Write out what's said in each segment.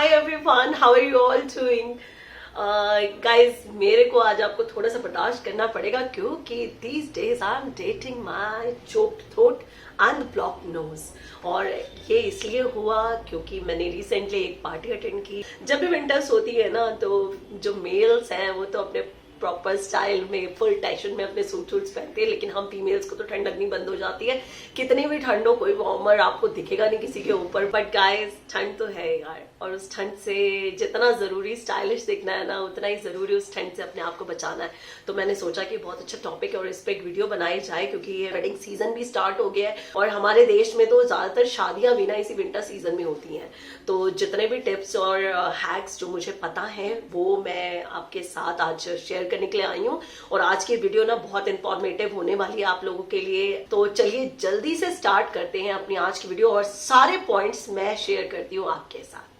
Hi everyone, how are you all doing? Guys, मेरे को आज आपको थोड़ा सा बर्दाश्त करना पड़ेगा क्योंकि these days I'm dating my choked throat and blocked nose। और ये इसलिए हुआ क्योंकि मैंने रिसेंटली एक पार्टी अटेंड की। जब भी विंटर्स होती है ना, तो जो मेल्स हैं वो तो अपने प्रॉपर स्टाइल में फुल टेंशन में अपने सूट पहनते हैं, लेकिन हम फीमेल्स को तो ठंड लगनी बंद हो जाती है। कितनी भी ठंड हो, कोई वार्मर आपको दिखेगा नहीं किसी के ऊपर। बट गाइस, ठंड तो है यार, और उस ठंड से जितना जरूरी स्टाइलिश दिखना है ना, उतना ही जरूरी उस ठंड से अपने आप को बचाना है। तो मैंने सोचा कि बहुत अच्छा टॉपिक है और इस पर एक वीडियो बनाई जाए, क्योंकि ये वेडिंग सीजन भी स्टार्ट हो गया है और हमारे देश में तो ज्यादातर शादियां भी ना इसी विंटर सीजन में होती हैं। तो जितने भी टिप्स और हैक्स जो मुझे पता है वो मैं आपके साथ आज शेयर करने के लिए आई हूँ। और आज की वीडियो ना बहुत इंफॉर्मेटिव होने वाली है आप लोगों के लिए। तो चलिए जल्दी से स्टार्ट करते हैं अपनी आज की वीडियो, और सारे पॉइंट्स मैं शेयर करती हूँ आपके साथ।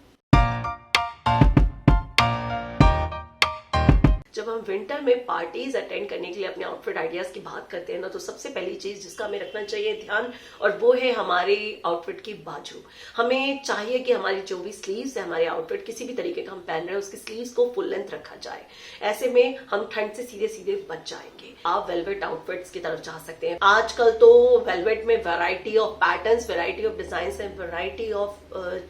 जब हम विंटर में पार्टीज अटेंड करने के लिए अपने आउटफिट आइडियाज की बात करते हैं ना, तो सबसे पहली चीज जिसका हमें रखना चाहिए ध्यान, और वो है हमारी आउटफिट की बाजू। हमें चाहिए कि हमारी जो भी स्लीव्स है, हमारे आउटफिट किसी भी तरीके का हम पहन रहे हैं, उसकी स्लीव्स को फुल लेंथ रखा जाए। ऐसे में हम ठंड से सीधे सीधे बच जाएंगे। आप वेलवेट आउटफिट्स की तरफ जा सकते हैं। आजकल तो वेलवेट में variety of patterns, variety of design and variety of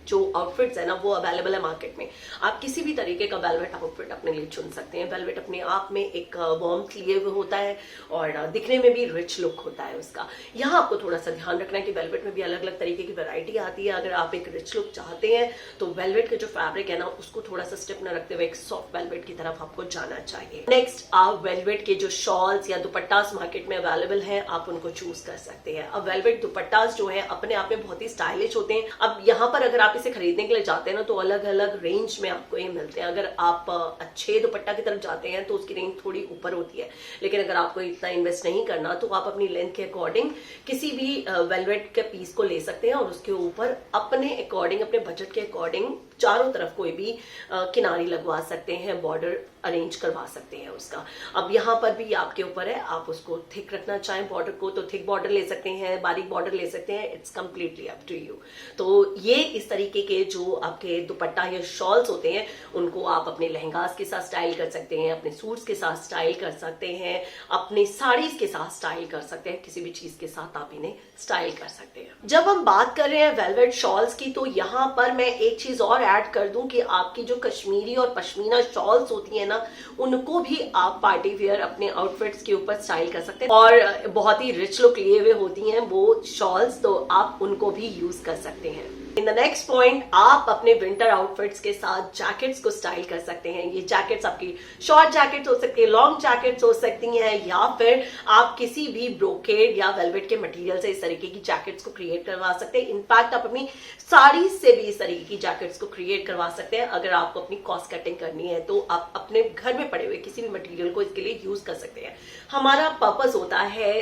जो आउटफिट्स है ना, वो अवेलेबल है मार्केट में। आप किसी भी तरीके का वेलवेट आउटफिट अपने लिए चुन सकते हैं। वेलवेट अपने आप में एक वार्मथ लिए हुए होता है और दिखने में भी रिच लुक होता है उसका। यहाँ आपको थोड़ा सा ध्यान रखना है कि वेलवेट में भी अलग अलग तरीके की वैरायटी आती है। अगर आप एक रिच लुक चाहते हैं तो वेलवेट का जो फैब्रिक है ना, उसको थोड़ा सा स्टिफ न रखते हुए एक सॉफ्ट वेलवेट की तरफ आपको जाना चाहिए। नेक्स्ट, आप वेलवेट के जो शॉल्स या दुपट्टास मार्केट में अवेलेबल है, आप उनको चूज कर सकते हैं। अब वेलवेट दुपट्टास जो है अपने आप में बहुत ही स्टाइलिश होते हैं। अब यहाँ पर अगर आप इसे खरीदने के लिए जाते हैं ना, तो अलग अलग रेंज में आपको ये मिलते हैं। अगर आप अच्छे दुपट्टा की तरफ जाते हैं तो उसकी रेंज थोड़ी ऊपर होती है, लेकिन अगर आपको इतना इन्वेस्ट नहीं करना तो आप अपनी लेंथ के अकॉर्डिंग किसी भी वेलवेट के पीस को ले सकते हैं और उसके ऊपर अपने अकॉर्डिंग, अपने बजट के अकॉर्डिंग चारों तरफ कोई भी किनारी लगवा सकते हैं, बॉर्डर अरेंज करवा सकते हैं उसका। अब यहाँ पर भी आपके ऊपर है, आप उसको थिक रखना चाहें बॉर्डर को तो थिक बॉर्डर ले सकते हैं, बारीक बॉर्डर ले सकते हैं। It's completely up to you. तो ये इस तरीके के जो आपके दुपट्टा या शॉल्स होते हैं, उनको आप अपने लहंगास के साथ स्टाइल कर सकते हैं, अपने सूट्स के साथ स्टाइल कर सकते हैं, अपनी साड़ीज के साथ स्टाइल कर सकते हैं, किसी भी चीज के साथ आप इन्हें स्टाइल कर सकते हैं। जब हम बात कर रहे हैं वेलवेट शॉल्स की, तो यहाँ पर मैं एक चीज और ऐड कर दूं कि आपकी जो कश्मीरी और पश्मीना शॉल्स होती है ना, उनको भी आप पार्टी वेयर अपने आउटफिट्स के ऊपर स्टाइल कर सकते हैं और बहुत ही रिच लुक लिए हुए होती हैं वो शॉल्स, तो आप उनको भी यूज कर सकते हैं। इन द नेक्स्ट पॉइंट, आप अपने विंटर आउटफिट्स के साथ जैकेट्स को स्टाइल कर सकते हैं। ये जैकेट्स आपकी शॉर्ट जैकेट्स हो सकती है, लॉन्ग जैकेट्स हो सकती हैं, या फिर आप किसी भी ब्रोकेड या वेलवेट के मटेरियल से इस तरीके की जैकेट्स को क्रिएट करवा सकते हैं। इनफैक्ट आप अपनी साड़ी से भी इस तरीके की जैकेट्स को क्रिएट करवा सकते हैं। अगर आपको अपनी कॉस्ट कटिंग करनी है तो आप अपने घर में पड़े हुए किसी भी मटेरियल को इसके लिए यूज कर सकते हैं। हमारा पर्पस होता है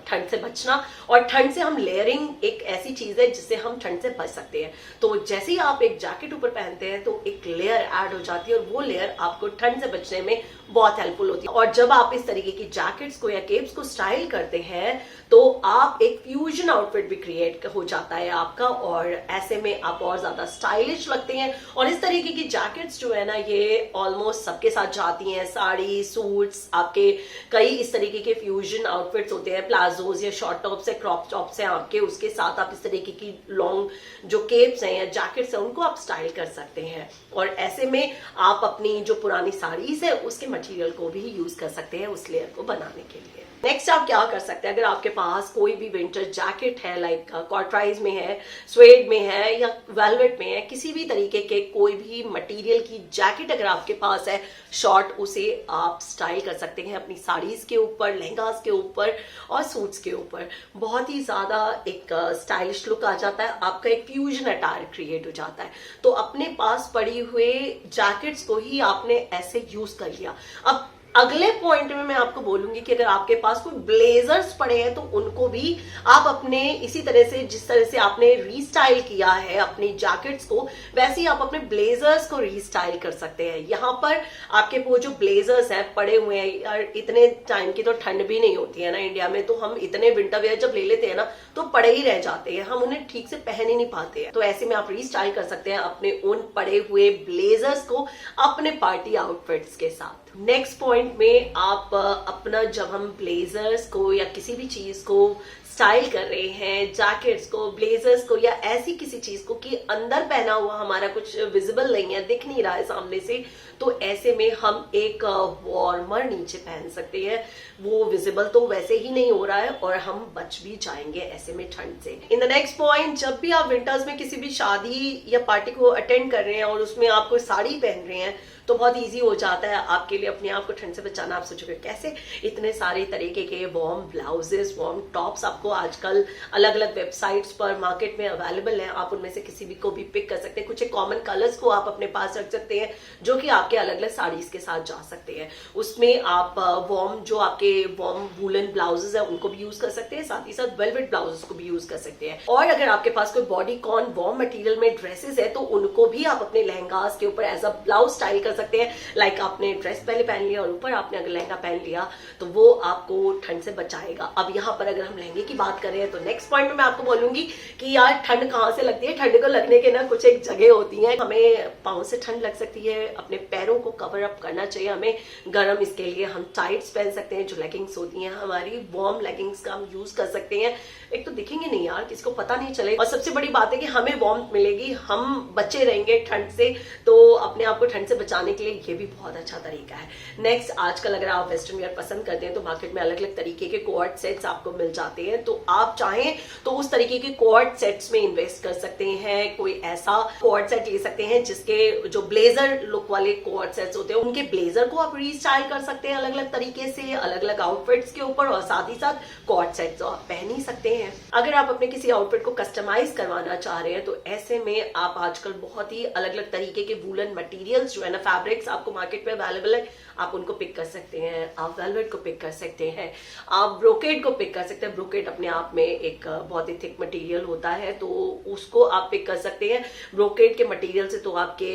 ठंड से बचना, और ठंड से हम लेयरिंग एक ऐसी चीज है जिससे हम ठंड से बच सकते हैं। तो जैसे ही आप एक जैकेट ऊपर पहनते हैं तो एक लेयर ऐड हो जाती है और वो लेयर आपको ठंड से बचने में बहुत हेल्पफुल होती है। और जब आप इस तरीके की जैकेट्स को या केप्स को स्टाइल करते हैं तो आप एक फ्यूजन आउटफिट भी क्रिएट हो जाता है आपका, और ऐसे में आप और ज्यादा स्टाइलिश लगते हैं। और इस तरीके की जैकेट्स जो है ना, ये ऑलमोस्ट सबके साथ जाती हैं। साड़ी, सूट्स, आपके कई इस तरीके के फ्यूजन आउटफिट्स होते हैं, प्लाजोज या शॉर्ट टॉप्स है, क्रॉप टॉप्स हैं आपके, उसके साथ आप इस तरीके की लॉन्ग जो केप्स हैं या जैकेट्स हैं उनको आप स्टाइल कर सकते हैं। और ऐसे में आप अपनी जो पुरानी साड़ीज है उसके मटेरियल को भी यूज कर सकते हैं उस लेयर को बनाने के लिए। नेक्स्ट आप क्या कर सकते हैं, अगर आपके पास कोई भी विंटर जैकेट है, लाइक कॉर्ट्राइज में है, स्वेड में है या वेलवेट में है, किसी भी तरीके के कोई भी मटेरियल की जैकेट अगर आपके पास है शॉर्ट, उसे आप स्टाइल कर सकते हैं अपनी साड़ीज के ऊपर, लहंगास के ऊपर और सूट्स के ऊपर। बहुत ही ज्यादा एक स्टाइलिश लुक आ जाता है, आपका एक फ्यूजन अटायर क्रिएट हो जाता है। तो अपने पास पड़ी हुए जैकेट्स को ही आपने ऐसे यूज कर लिया। अब अगले पॉइंट में मैं आपको बोलूंगी कि अगर आपके पास कोई ब्लेजर्स पड़े हैं तो उनको भी आप अपने इसी तरह से, जिस तरह से आपने रीस्टाइल किया है अपनी जैकेट्स को, वैसे ही आप अपने ब्लेजर्स को रीस्टाइल कर सकते हैं। यहाँ पर आपके वो जो ब्लेजर्स हैं पड़े हुए हैं यार, इतने टाइम की तो ठंड भी नहीं होती है ना इंडिया में, तो हम इतने विंटर वेयर जब ले लेते हैं ना तो पड़े ही रह जाते हैं, हम उन्हें ठीक से पहन ही नहीं पाते हैं। तो ऐसे में आप रीस्टाइल कर सकते हैं अपने उन पड़े हुए ब्लेजर्स को अपने पार्टी आउटफिट्स के साथ। नेक्स्ट पॉइंट में आप अपना, जब हम ब्लेजर्स को या किसी भी चीज को स्टाइल कर रहे हैं, जैकेट्स को, ब्लेजर्स को या ऐसी किसी चीज को कि अंदर पहना हुआ हमारा कुछ विजिबल नहीं है, दिख नहीं रहा है सामने से, तो ऐसे में हम एक वार्मर नीचे पहन सकते हैं। वो विजिबल तो वैसे ही नहीं हो रहा है और हम बच भी जाएंगे ऐसे में ठंड से। इन द नेक्स्ट पॉइंट, जब भी आप विंटर्स में किसी भी शादी या पार्टी को अटेंड कर रहे हैं और उसमें आप कोई साड़ी पहन रहे हैं तो बहुत इजी हो जाता है आपके लिए अपने आप को ठंड से बचाना। आप सोचोगे कैसे, इतने सारे तरीके के वार्म ब्लाउजेस, वार्म टॉप्स आपको आजकल अलग अलग वेबसाइट्स पर मार्केट में अवेलेबल है। आप उनमें से किसी भी को भी पिक कर सकते हैं। कुछ एक कॉमन कलर्स को आप अपने पास रख सकते हैं जो कि आपके अलग अलग साड़ीज के साथ जा सकते हैं। उसमें आप वार्म, जो आपके वार्म वूलन ब्लाउजेस है उनको भी यूज कर सकते हैं, साथ ही साथ वेलवेट ब्लाउजेस को भी यूज कर सकते हैं। और अगर आपके पास कोई बॉडी कॉन वार्म मटेरियल में ड्रेसेस है तो उनको भी आप अपने लहंगास के ऊपर एज अ ब्लाउज स्टाइल कर सकते हैं। लाइक आपने ड्रेस पहले पहन लिया और ऊपर आपने अगर लहंगा पहन लिया तो वो आपको ठंड से बचाएगा। अब यहाँ पर अगर हम लहंगे की बात करें तो नेक्स्ट पॉइंट में मैं आपको बोलूंगी कि यार ठंड कहाँ से लगती है। ठंड को लगने के ना कुछ एक जगह होती है। हमें पाँव से ठंड लग सकती है, अपने पैरों को कवर अप करना चाहिए हमें गर्म। इसके लिए हम टाइट्स पहन सकते हैं, जो लेगिंग्स होती हैं हमारी, वार्म लेगिंग्स का हम यूज कर सकते हैं। एक तो दिखेंगे नहीं यार, किसी को पता नहीं चलेगा, और सबसे बड़ी बात है कि हमें वार्म मिलेगी, हम बचे रहेंगे ठंड से। तो अपने आप को ठंड से बचाने के लिए ये भी बहुत अच्छा तरीका है। नेक्स्ट, आजकल अगर आप वेस्टर्न वेयर पसंद करते हैं तो मार्केट में अलग अलग तरीके के कोट सेट्स आपको मिल जाते हैं। तो आप चाहें तो उस तरीके के कोट सेट्स में इन्वेस्ट कर सकते हैं। कोई ऐसा कोट सेट ले सकते हैं जिसके जो ब्लेजर लुक वाले कोट सेट्स होते हैं उनके ब्लेजर को आप रीस्टाइल कर सकते हैं अलग अलग तरीके से, अलग अलग आउटफिट्स के ऊपर, और साथ ही साथ कोट सेट तो आप पहन ही सकते हैं। अगर आप अपने किसी आउटफिट को कस्टमाइज करवाना चाह रहे हैं तो ऐसे में आप आजकल बहुत ही अलग अलग तरीके के वूलन मटेरियल्स जो है ना, फैब्रिक्स आपको मार्केट में अवेलेबल है, आप उनको पिक कर सकते हैं। आप वेलवेट को पिक कर सकते हैं, आप ब्रोकेड को पिक कर सकते हैं। ब्रोकेड अपने आप में एक बहुत ही थिक मटेरियल होता है तो उसको आप पिक कर सकते हैं। ब्रोकेड के मटेरियल से तो आपके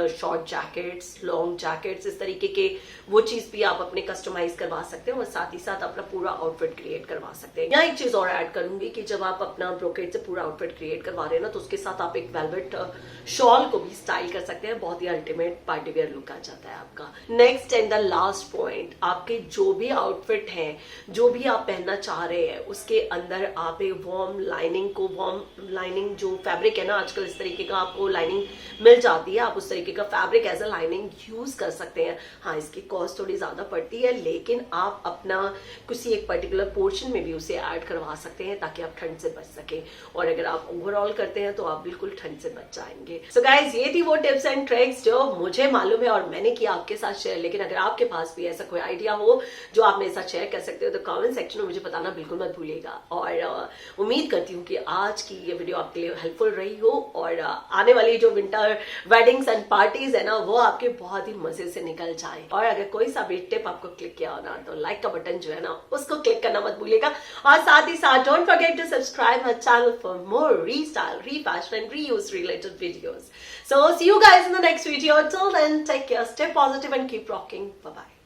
शॉर्ट जैकेट्स, लॉन्ग जैकेट्स, इस तरीके के वो चीज भी आप अपने कस्टमाइज करवा सकते हैं और साथ ही साथ अपना पूरा आउटफिट क्रिएट करवा सकते हैं। यहाँ एक चीज और ऐड करूंगी कि जब आप अपना ब्रोकेड से पूरा आउटफिट क्रिएट करवा रहे हैं ना तो उसके साथ आप एक वेलवेट शॉल को भी स्टाइल कर सकते हैं। बहुत ही अल्टीमेट पार्टी वेयर लुक आ जाता है आपका। Next and the last point, आपके जो भी आउटफिट है, जो भी आप पहनना चाह रहे हैं, उसके अंदर आप एक वार्म लाइनिंग को, वार्म लाइनिंग जो फैब्रिक है ना, आजकल इस तरीके का आपको लाइनिंग मिल जाती है, आप उस तरीके का fabric as a lining use कर सकते हैं। हाँ, इसकी कॉस्ट थोड़ी ज्यादा पड़ती है लेकिन आप अपना किसी एक पर्टिकुलर पोर्शन में भी उसे ऐड करवा सकते हैं ताकि आप ठंड से बच सके। और अगर आप ओवरऑल करते हैं तो आप बिल्कुल ठंड से बच जाएंगे। सो गाइज, ये थी वो टिप्स एंड ट्रिक्स जो मुझे मालूम है और मैंने किया आपके साथ शेयर। लेकिन अगर आपके पास भी ऐसा कोई आइडिया हो जो आप मेरे साथ शेयर कर सकते हो तो कमेंट सेक्शन में मुझे बताना बिल्कुल मत भूलिएगा। और उम्मीद करती हूँ कि आज की ये वीडियो आपके लिए हेल्पफुल रही हो और आने वाली जो विंटर वेडिंग्स एंड पार्टीज है ना वो आपके बहुत ही मजे से निकल जाए। और अगर कोई सा भी टिप आपको क्लिक किया हो ना तो लाइक का बटन जो है ना उसको क्लिक करना मत भूलिएगा। और साथ ही साथ don't forget to subscribe my channel for more restyle, refashion and reuse related videos. So see you guys in the next video. Till then, take care, stay positive and keep rocking. Bye bye.